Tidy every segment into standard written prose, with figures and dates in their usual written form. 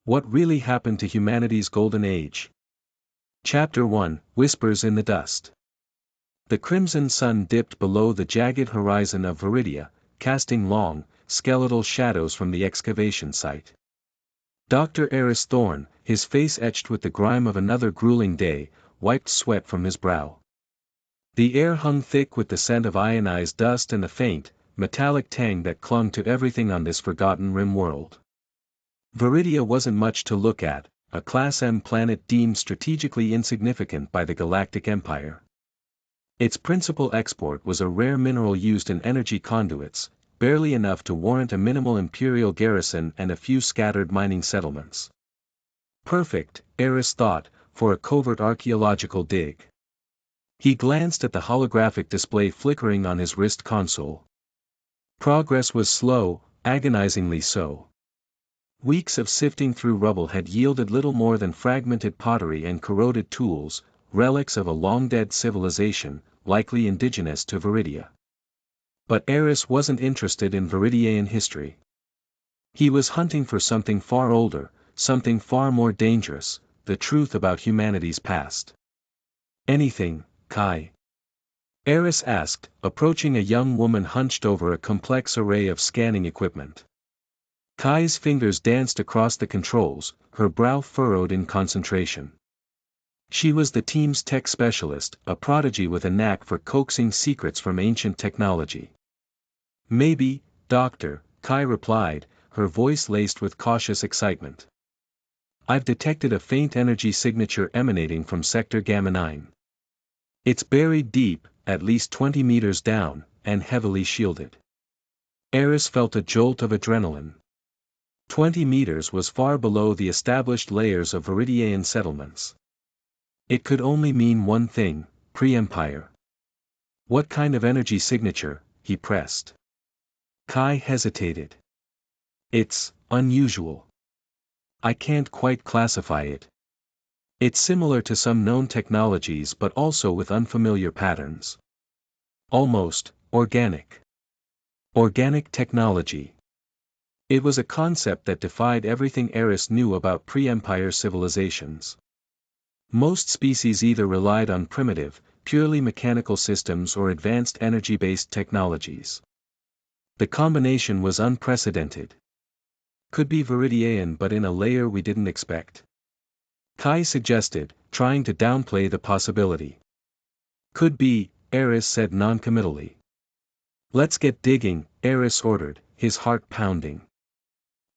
What really happened to humanity's golden age? Chapter 1, Whispers in the Dust. The crimson sun dipped below the jagged horizon of Viridia, casting long, skeletal shadows from the excavation site. Dr. Eris Thorne, his face etched with the grime of another grueling day, wiped sweat from his brow. The air hung thick with the scent of ionized dust and the faint, metallic tang that clung to everything on this forgotten rim world. Viridia wasn't much to look at, a Class M planet deemed strategically insignificant by the Galactic Empire. Its principal export was a rare mineral used in energy conduits, barely enough to warrant a minimal imperial garrison and a few scattered mining settlements. Perfect, Eris thought, for a covert archaeological dig. He glanced at the holographic display flickering on his wrist console. Progress was slow, agonizingly so. Weeks of sifting through rubble had yielded little more than fragmented pottery and corroded tools, relics of a long-dead civilization, likely indigenous to Viridia. But Eris wasn't interested in Viridian history. He was hunting for something far older, something far more dangerous, the truth about humanity's past. Anything, Kai? Eris asked, approaching a young woman hunched over a complex array of scanning equipment. Kai's fingers danced across the controls, her brow furrowed in concentration. She was the team's tech specialist, a prodigy with a knack for coaxing secrets from ancient technology. Maybe, Doctor, Kai replied, her voice laced with cautious excitement. I've detected a faint energy signature emanating from Sector Gamma 9. It's buried deep, at least 20 meters down, and heavily shielded. Eris felt a jolt of adrenaline. 20 meters was far below the established layers of Viridian settlements. It could only mean one thing, pre-Empire. What kind of energy signature? He pressed. Kai hesitated. It's unusual. I can't quite classify it. It's similar to some known technologies but also with unfamiliar patterns. Almost organic. Organic technology. It was a concept that defied everything Eris knew about pre-Empire civilizations. Most species either relied on primitive, purely mechanical systems or advanced energy-based technologies. The combination was unprecedented. Could be Viridian but in a layer we didn't expect. Kai suggested, trying to downplay the possibility. Could be, Eris said noncommittally. Let's get digging, Eris ordered, his heart pounding.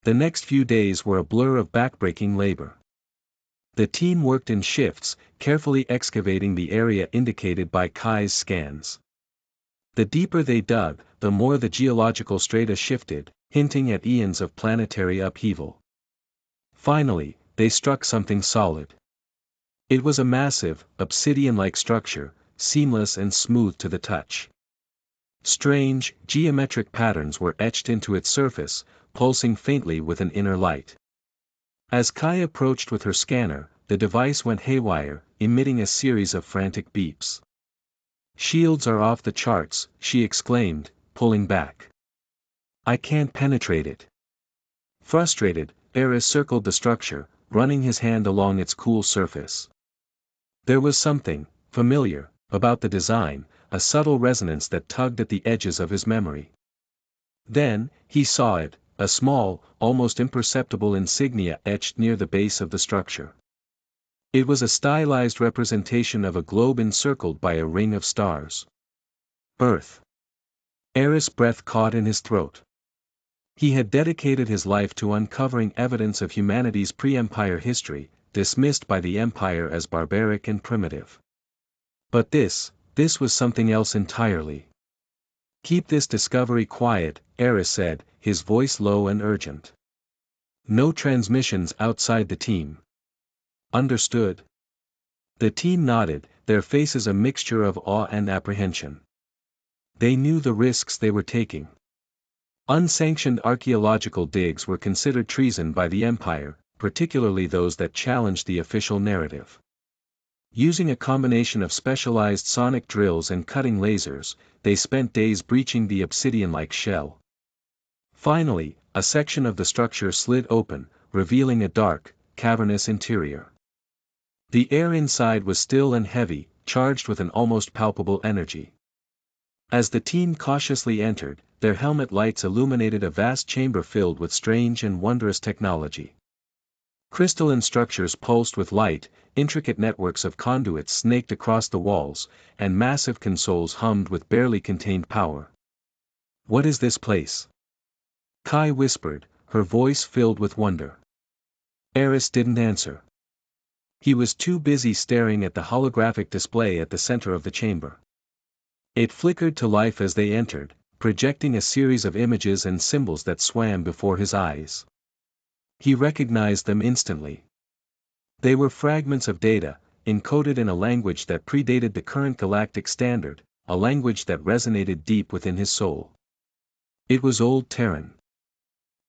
The next few days were a blur of backbreaking labor. The team worked in shifts, carefully excavating the area indicated by Kai's scans. The deeper they dug, the more the geological strata shifted, hinting at eons of planetary upheaval. Finally, they struck something solid. It was a massive, obsidian-like structure, seamless and smooth to the touch. Strange, geometric patterns were etched into its surface, pulsing faintly with an inner light. As Kai approached with her scanner, the device went haywire, emitting a series of frantic beeps. Shields are off the charts, she exclaimed, pulling back. I can't penetrate it. Frustrated, Eris circled the structure, running his hand along its cool surface. There was something familiar about the design, a subtle resonance that tugged at the edges of his memory. Then, he saw it, a small, almost imperceptible insignia etched near the base of the structure. It was a stylized representation of a globe encircled by a ring of stars. Earth. Eris' breath caught in his throat. He had dedicated his life to uncovering evidence of humanity's pre-Empire history, dismissed by the Empire as barbaric and primitive. But this was something else entirely. Keep this discovery quiet, Eris said, his voice low and urgent. No transmissions outside the team. Understood? The team nodded, their faces a mixture of awe and apprehension. They knew the risks they were taking. Unsanctioned archaeological digs were considered treason by the Empire, particularly those that challenged the official narrative. Using a combination of specialized sonic drills and cutting lasers, they spent days breaching the obsidian-like shell. Finally, a section of the structure slid open, revealing a dark, cavernous interior. The air inside was still and heavy, charged with an almost palpable energy. As the team cautiously entered, their helmet lights illuminated a vast chamber filled with strange and wondrous technology. Crystalline structures pulsed with light, intricate networks of conduits snaked across the walls, and massive consoles hummed with barely contained power. "What is this place?" Kai whispered, her voice filled with wonder. Eris didn't answer. He was too busy staring at the holographic display at the center of the chamber. It flickered to life as they entered, projecting a series of images and symbols that swam before his eyes. He recognized them instantly. They were fragments of data, encoded in a language that predated the current galactic standard, a language that resonated deep within his soul. It was Old Terran.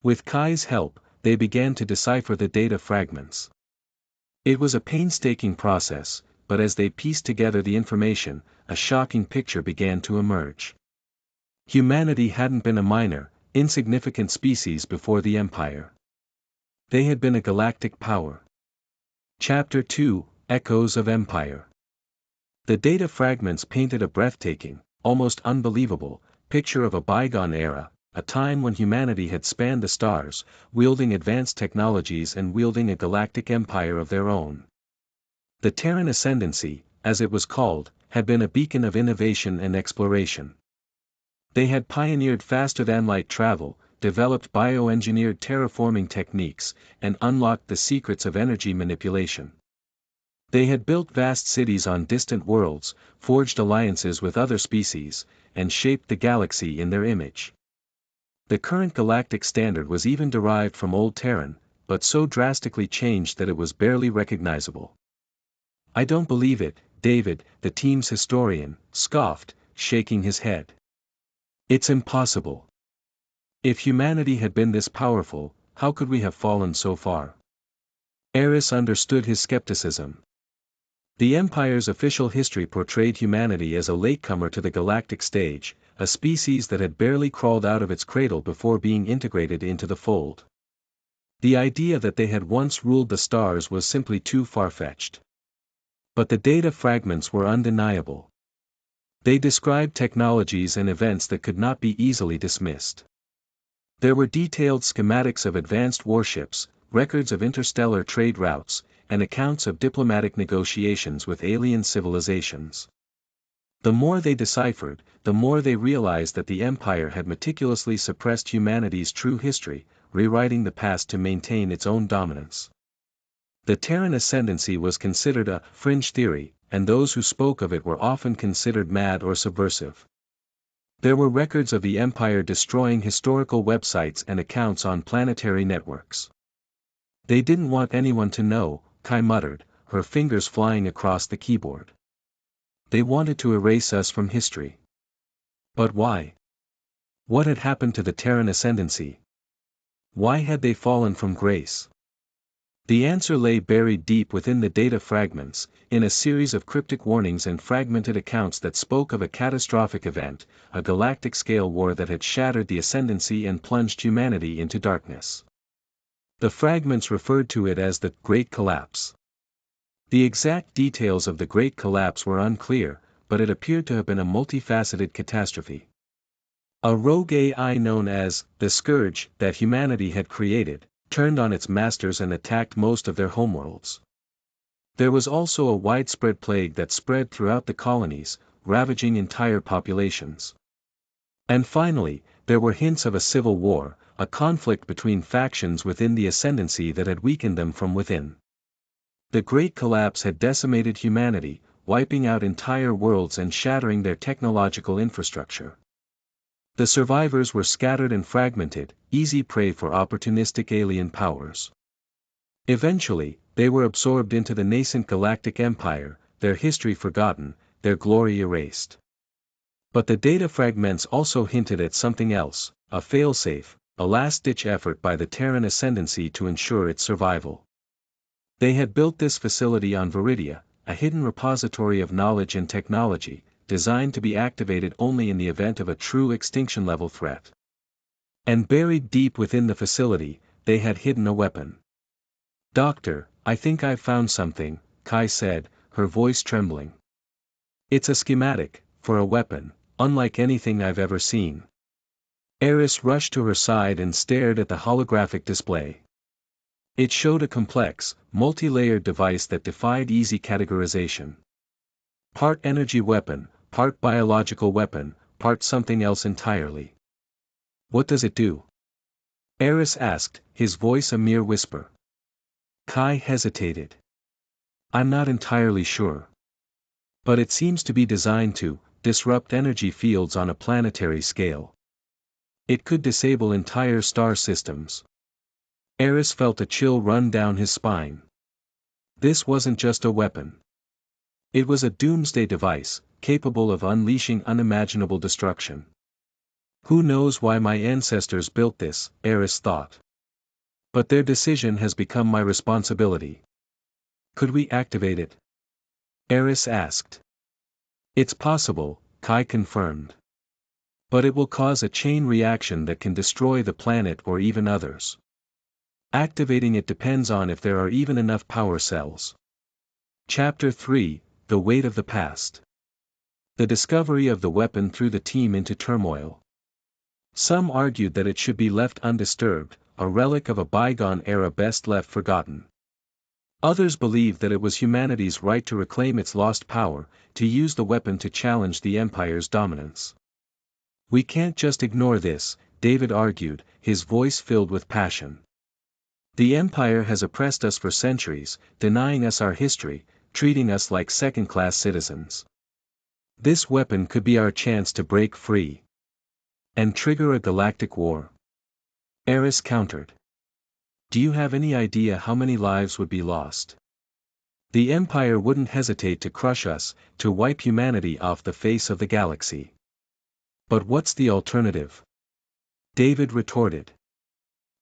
With Kai's help, they began to decipher the data fragments. It was a painstaking process, but as they pieced together the information, a shocking picture began to emerge. Humanity hadn't been a minor, insignificant species before the Empire. They had been a galactic power. Chapter 2, Echoes of Empire. The data fragments painted a breathtaking, almost unbelievable, picture of a bygone era, a time when humanity had spanned the stars, wielding advanced technologies and wielding a galactic empire of their own. The Terran Ascendancy, as it was called, had been a beacon of innovation and exploration. They had pioneered faster-than-light travel, developed bioengineered terraforming techniques, and unlocked the secrets of energy manipulation. They had built vast cities on distant worlds, forged alliances with other species, and shaped the galaxy in their image. The current galactic standard was even derived from Old Terran, but so drastically changed that it was barely recognizable. "I don't believe it," David, the team's historian, scoffed, shaking his head. "It's impossible. If humanity had been this powerful, how could we have fallen so far?" Eris understood his skepticism. The Empire's official history portrayed humanity as a latecomer to the galactic stage, a species that had barely crawled out of its cradle before being integrated into the fold. The idea that they had once ruled the stars was simply too far-fetched. But the data fragments were undeniable. They described technologies and events that could not be easily dismissed. There were detailed schematics of advanced warships, records of interstellar trade routes, and accounts of diplomatic negotiations with alien civilizations. The more they deciphered, the more they realized that the Empire had meticulously suppressed humanity's true history, rewriting the past to maintain its own dominance. The Terran Ascendancy was considered a fringe theory, and those who spoke of it were often considered mad or subversive. There were records of the Empire destroying historical websites and accounts on planetary networks. "They didn't want anyone to know," Kai muttered, her fingers flying across the keyboard. "They wanted to erase us from history." But why? What had happened to the Terran Ascendancy? Why had they fallen from grace? The answer lay buried deep within the data fragments, in a series of cryptic warnings and fragmented accounts that spoke of a catastrophic event, a galactic-scale war that had shattered the Ascendancy and plunged humanity into darkness. The fragments referred to it as the Great Collapse. The exact details of the Great Collapse were unclear, but it appeared to have been a multifaceted catastrophe. A rogue AI known as the Scourge that humanity had created, turned on its masters and attacked most of their homeworlds. There was also a widespread plague that spread throughout the colonies, ravaging entire populations. And finally, there were hints of a civil war, a conflict between factions within the Ascendancy that had weakened them from within. The Great Collapse had decimated humanity, wiping out entire worlds and shattering their technological infrastructure. The survivors were scattered and fragmented, easy prey for opportunistic alien powers. Eventually, they were absorbed into the nascent galactic empire, their history forgotten, their glory erased. But the data fragments also hinted at something else, a failsafe, a last-ditch effort by the Terran Ascendancy to ensure its survival. They had built this facility on Viridia, a hidden repository of knowledge and technology, designed to be activated only in the event of a true extinction-level threat. And buried deep within the facility, they had hidden a weapon. "Doctor, I think I've found something," Kai said, her voice trembling. "It's a schematic, for a weapon, unlike anything I've ever seen." Eris rushed to her side and stared at the holographic display. It showed a complex, multi-layered device that defied easy categorization. Part energy weapon, part biological weapon, part something else entirely. "What does it do?" Eris asked, his voice a mere whisper. Kai hesitated. "I'm not entirely sure. But it seems to be designed to disrupt energy fields on a planetary scale. It could disable entire star systems." Eris felt a chill run down his spine. This wasn't just a weapon. It was a doomsday device, capable of unleashing unimaginable destruction. "Who knows why my ancestors built this," Eris thought. "But their decision has become my responsibility." "Could we activate it?" Eris asked. "It's possible," Kai confirmed. "But it will cause a chain reaction that can destroy the planet or even others. Activating it depends on if there are even enough power cells." Chapter 3, The Weight of the Past. The discovery of the weapon threw the team into turmoil. Some argued that it should be left undisturbed, a relic of a bygone era best left forgotten. Others believed that it was humanity's right to reclaim its lost power, to use the weapon to challenge the Empire's dominance. "We can't just ignore this," David argued, his voice filled with passion. "The Empire has oppressed us for centuries, denying us our history, treating us like second-class citizens. This weapon could be our chance to break free. And trigger a galactic war." Eris countered. "Do you have any idea how many lives would be lost? The Empire wouldn't hesitate to crush us, to wipe humanity off the face of the galaxy." "But what's the alternative?" David retorted.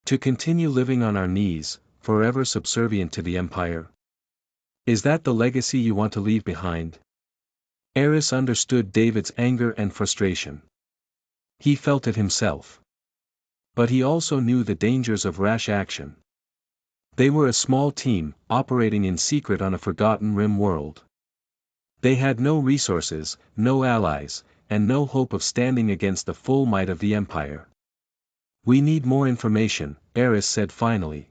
"To continue living on our knees, forever subservient to the Empire? Is that the legacy you want to leave behind?" Eris understood David's anger and frustration. He felt it himself. But he also knew the dangers of rash action. They were a small team, operating in secret on a forgotten rim world. They had no resources, no allies, and no hope of standing against the full might of the Empire. "We need more information," Eris said finally.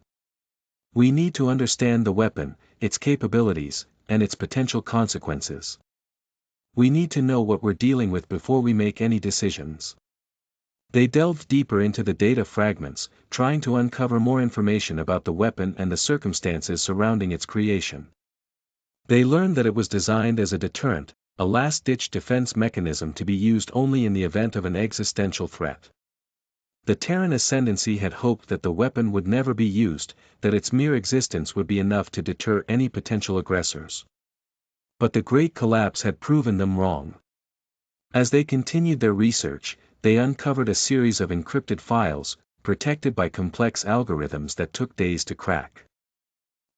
"We need to understand the weapon, its capabilities, and its potential consequences. We need to know what we're dealing with before we make any decisions." They delved deeper into the data fragments, trying to uncover more information about the weapon and the circumstances surrounding its creation. They learned that it was designed as a deterrent, a last-ditch defense mechanism to be used only in the event of an existential threat. The Terran Ascendancy had hoped that the weapon would never be used, that its mere existence would be enough to deter any potential aggressors. But the Great Collapse had proven them wrong. As they continued their research, they uncovered a series of encrypted files, protected by complex algorithms that took days to crack.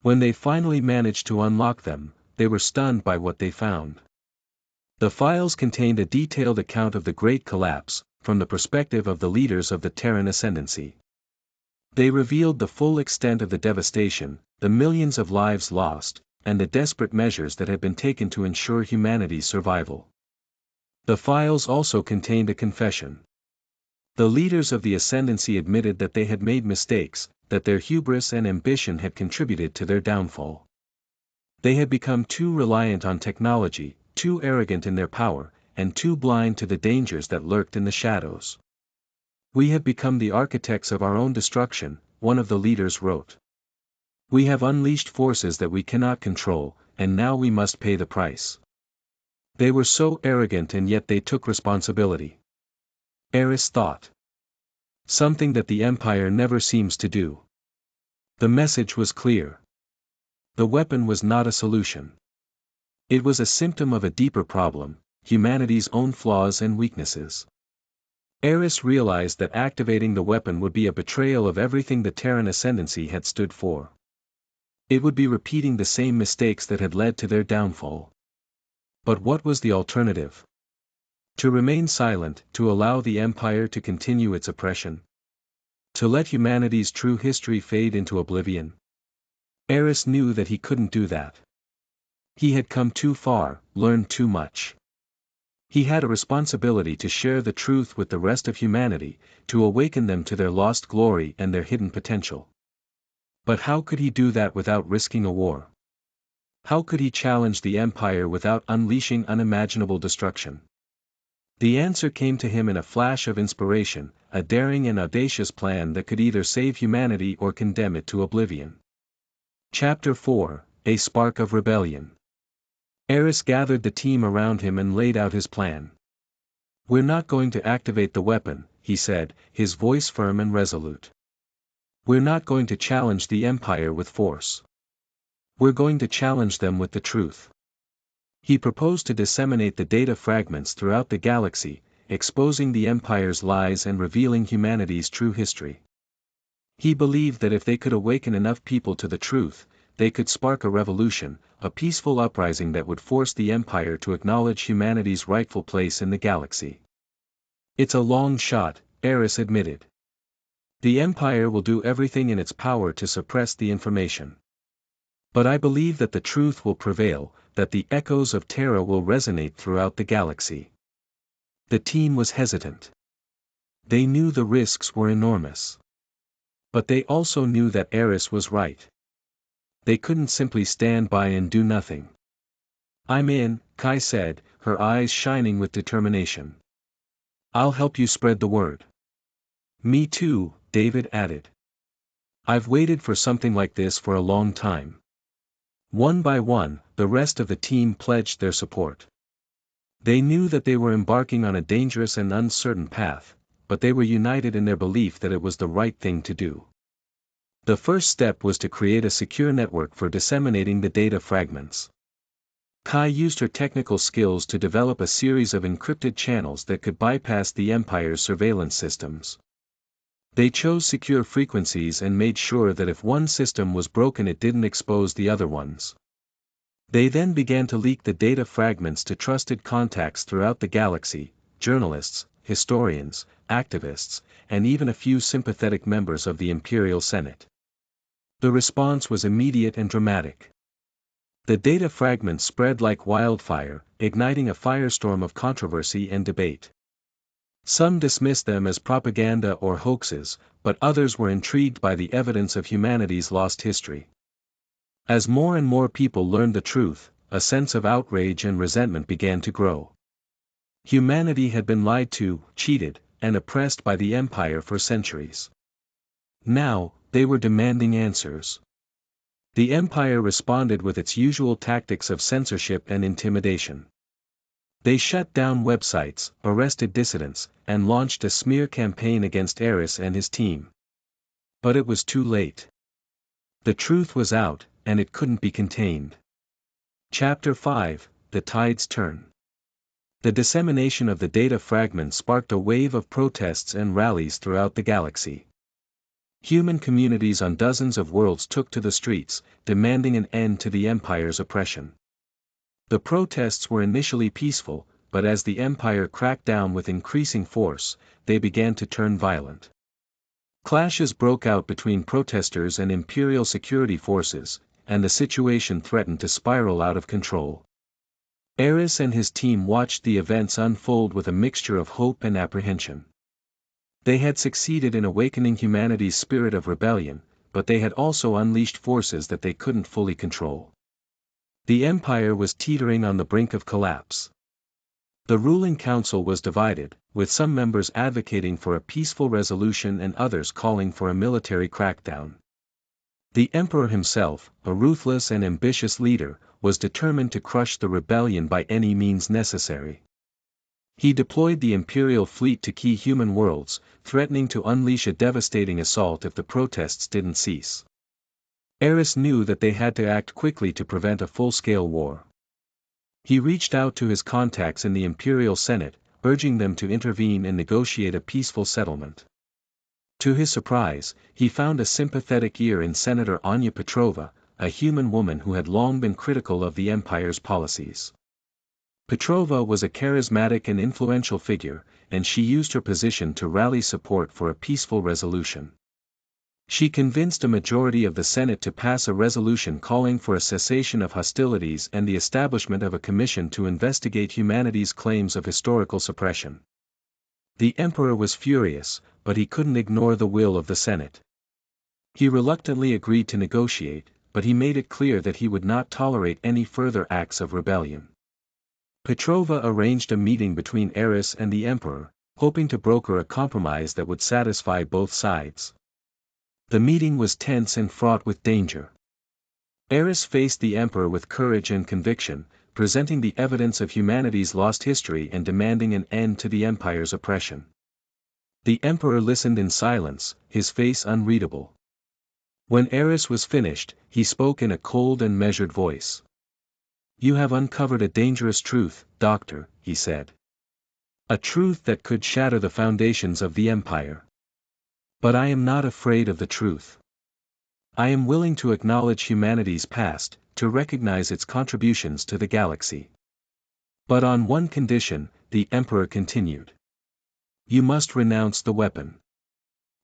When they finally managed to unlock them, they were stunned by what they found. The files contained a detailed account of the Great Collapse, from the perspective of the leaders of the Terran Ascendancy. They revealed the full extent of the devastation, the millions of lives lost, and the desperate measures that had been taken to ensure humanity's survival. The files also contained a confession. The leaders of the Ascendancy admitted that they had made mistakes, that their hubris and ambition had contributed to their downfall. They had become too reliant on technology, too arrogant in their power, and too blind to the dangers that lurked in the shadows. "We have become the architects of our own destruction," one of the leaders wrote. "We have unleashed forces that we cannot control, and now we must pay the price." They were so arrogant and yet they took responsibility. Eris thought. Something that the Empire never seems to do. The message was clear. The weapon was not a solution. It was a symptom of a deeper problem, humanity's own flaws and weaknesses. Eris realized that activating the weapon would be a betrayal of everything the Terran Ascendancy had stood for. It would be repeating the same mistakes that had led to their downfall. But what was the alternative? To remain silent, to allow the Empire to continue its oppression? To let humanity's true history fade into oblivion? Eris knew that he couldn't do that. He had come too far, learned too much. He had a responsibility to share the truth with the rest of humanity, to awaken them to their lost glory and their hidden potential. But how could he do that without risking a war? How could he challenge the Empire without unleashing unimaginable destruction? The answer came to him in a flash of inspiration, a daring and audacious plan that could either save humanity or condemn it to oblivion. Chapter 4, A Spark of Rebellion. Eris gathered the team around him and laid out his plan. "We're not going to activate the weapon," he said, his voice firm and resolute. "We're not going to challenge the Empire with force. We're going to challenge them with the truth." He proposed to disseminate the data fragments throughout the galaxy, exposing the Empire's lies and revealing humanity's true history. He believed that if they could awaken enough people to the truth, they could spark a revolution, a peaceful uprising that would force the Empire to acknowledge humanity's rightful place in the galaxy. "It's a long shot," Eris admitted. "The Empire will do everything in its power to suppress the information. But I believe that the truth will prevail, that the echoes of Terra will resonate throughout the galaxy." The team was hesitant. They knew the risks were enormous. But they also knew that Eris was right. They couldn't simply stand by and do nothing. "I'm in," Kai said, her eyes shining with determination. "I'll help you spread the word." "Me too," David added. "I've waited for something like this for a long time." One by one, the rest of the team pledged their support. They knew that they were embarking on a dangerous and uncertain path, but they were united in their belief that it was the right thing to do. The first step was to create a secure network for disseminating the data fragments. Kai used her technical skills to develop a series of encrypted channels that could bypass the Empire's surveillance systems. They chose secure frequencies and made sure that if one system was broken it didn't expose the other ones. They then began to leak the data fragments to trusted contacts throughout the galaxy, journalists, historians, activists, and even a few sympathetic members of the Imperial Senate. The response was immediate and dramatic. The data fragments spread like wildfire, igniting a firestorm of controversy and debate. Some dismissed them as propaganda or hoaxes, but others were intrigued by the evidence of humanity's lost history. As more and more people learned the truth, a sense of outrage and resentment began to grow. Humanity had been lied to, cheated, and oppressed by the Empire for centuries. Now, they were demanding answers. The Empire responded with its usual tactics of censorship and intimidation. They shut down websites, arrested dissidents, and launched a smear campaign against Eris and his team. But it was too late. The truth was out, and it couldn't be contained. Chapter 5, The Tides Turn. The dissemination of the data fragments sparked a wave of protests and rallies throughout the galaxy. Human communities on dozens of worlds took to the streets, demanding an end to the Empire's oppression. The protests were initially peaceful, but as the Empire cracked down with increasing force, they began to turn violent. Clashes broke out between protesters and Imperial security forces, and the situation threatened to spiral out of control. Eris and his team watched the events unfold with a mixture of hope and apprehension. They had succeeded in awakening humanity's spirit of rebellion, but they had also unleashed forces that they couldn't fully control. The Empire was teetering on the brink of collapse. The ruling council was divided, with some members advocating for a peaceful resolution and others calling for a military crackdown. The Emperor himself, a ruthless and ambitious leader, was determined to crush the rebellion by any means necessary. He deployed the Imperial fleet to key human worlds, threatening to unleash a devastating assault if the protests didn't cease. Eris knew that they had to act quickly to prevent a full-scale war. He reached out to his contacts in the Imperial Senate, urging them to intervene and negotiate a peaceful settlement. To his surprise, he found a sympathetic ear in Senator Anya Petrova, a human woman who had long been critical of the Empire's policies. Petrova was a charismatic and influential figure, and she used her position to rally support for a peaceful resolution. She convinced a majority of the Senate to pass a resolution calling for a cessation of hostilities and the establishment of a commission to investigate humanity's claims of historical suppression. The emperor was furious, but he couldn't ignore the will of the Senate. He reluctantly agreed to negotiate, but he made it clear that he would not tolerate any further acts of rebellion. Petrova arranged a meeting between Eris and the emperor, hoping to broker a compromise that would satisfy both sides. The meeting was tense and fraught with danger. Eris faced the emperor with courage and conviction, presenting the evidence of humanity's lost history and demanding an end to the empire's oppression. The emperor listened in silence, his face unreadable. When Eris was finished, he spoke in a cold and measured voice. "You have uncovered a dangerous truth, doctor," he said. "A truth that could shatter the foundations of the empire. But I am not afraid of the truth. I am willing to acknowledge humanity's past, to recognize its contributions to the galaxy. But on one condition," the emperor continued. "You must renounce the weapon.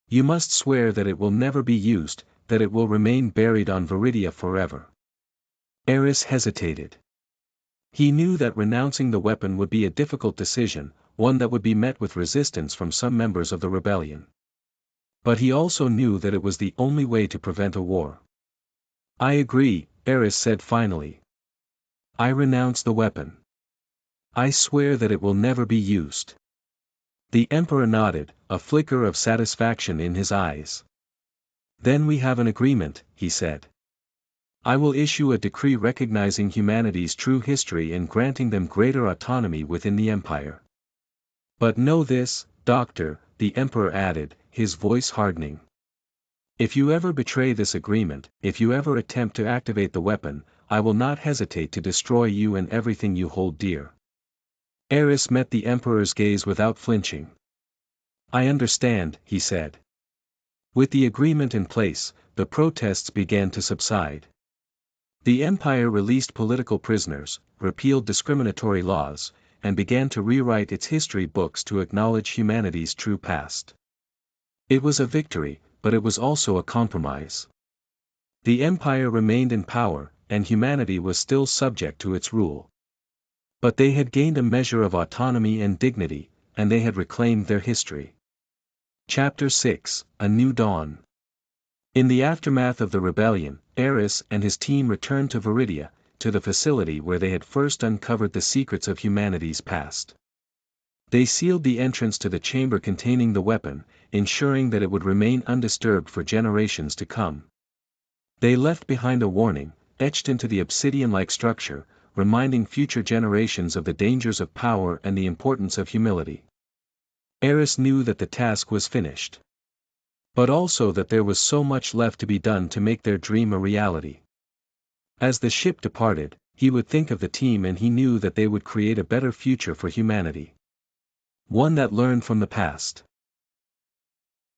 You must swear that it will never be used, that it will remain buried on Viridia forever." Eris hesitated. He knew that renouncing the weapon would be a difficult decision, one that would be met with resistance from some members of the rebellion. But he also knew that it was the only way to prevent a war. "I agree," Eris said finally. "I renounce the weapon. I swear that it will never be used." The emperor nodded, a flicker of satisfaction in his eyes. "Then we have an agreement," he said. "I will issue a decree recognizing humanity's true history and granting them greater autonomy within the empire. But know this, doctor," the emperor added, his voice hardening. "If you ever betray this agreement, if you ever attempt to activate the weapon, I will not hesitate to destroy you and everything you hold dear." Eris met the emperor's gaze without flinching. "I understand," he said. With the agreement in place, the protests began to subside. The empire released political prisoners, repealed discriminatory laws, and began to rewrite its history books to acknowledge humanity's true past. It was a victory, but it was also a compromise. The empire remained in power, and humanity was still subject to its rule. But they had gained a measure of autonomy and dignity, and they had reclaimed their history. Chapter 6: A New Dawn. In the aftermath of the rebellion, Eris and his team returned to Viridia, to the facility where they had first uncovered the secrets of humanity's past. They sealed the entrance to the chamber containing the weapon, ensuring that it would remain undisturbed for generations to come. They left behind a warning, etched into the obsidian-like structure, reminding future generations of the dangers of power and the importance of humility. Eris knew that the task was finished. But also that there was so much left to be done to make their dream a reality. As the ship departed, he would think of the team and he knew that they would create a better future for humanity. One that learned from the past.